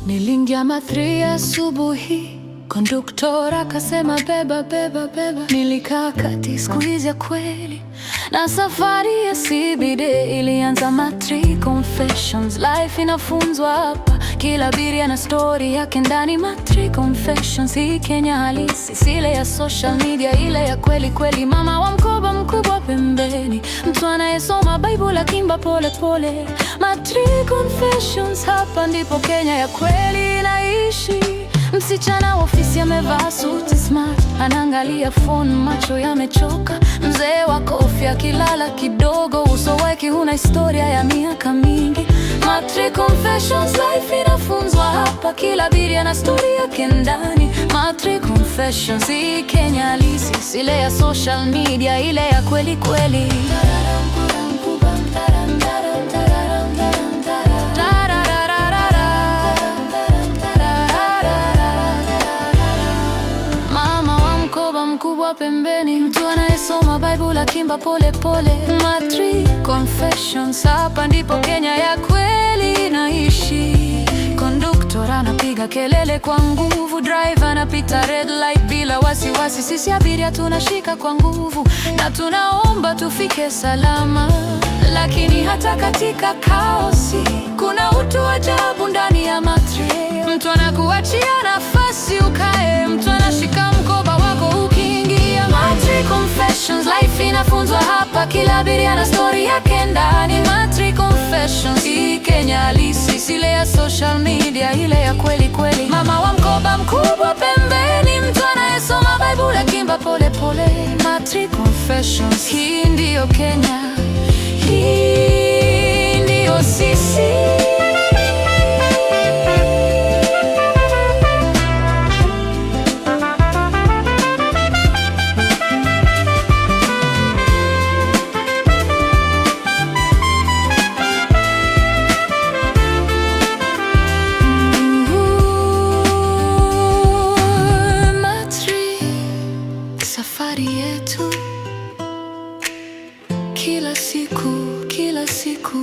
Nilingia ma3 asubuhi, konduktora akasema beba beba beba. Nilikaa kati, squeeze ya kweli, na safari ya CBD ilianza. Ma3 Confessions, life inafunzwa hapa, kila abiria na story yake ndani. Ma3 Confessions, hii Kenya halisi, sile ya social media, ile ya kweli kweli. Mama wa mkoba mkubwa pembeni, mtu anayesoma Bible akimba pole pole. Ma3 Confessions, hapa ndipo Kenya ya kweli inaishi. Msichana wa ofisi amevaa suti smart, anaangalia phone, macho yamechoka. Mzee wa kofi akilala kidogo, uso wake huna historia ya miaka mingi. Ma3 Confessions, life inafunzwa hapa, kila abiria na story yake ndani. Ma3 Confessions, hii Kenya halisi, sile ya social media, ile ya kweli kweli. Mkubwa pembeni, mtu anayesoma Bible akimba pole pole. Ma3 Confessions, hapa ndipo Kenya ya kweli inaishi. Konduktora anapiga kelele kwa nguvu, driver anapita red light bila wasiwasi. Sisi abiria tunashika kwa nguvu na tunaomba tufike salama. Lakini hata katika kaosi kuna utu ajabu ndani ya Ma3. Mtu anakuachia nafasi ukae, mtu anashika mkoba wako ukiingia. Ma3 Confessions, life inafunzwa hapa, kila abiria na story yake ndani. Ma3 Confessions, hii Kenya halisi, sile ya social media, ile ya kweli kweli. Mama wa mkoba mkubwa pembeni, mtu anayesoma Bible akimba pole pole. Ma3 Confessions, hii ndiyo Kenya, hii ndiyo sisi. Safari yetu kila siku, kila siku.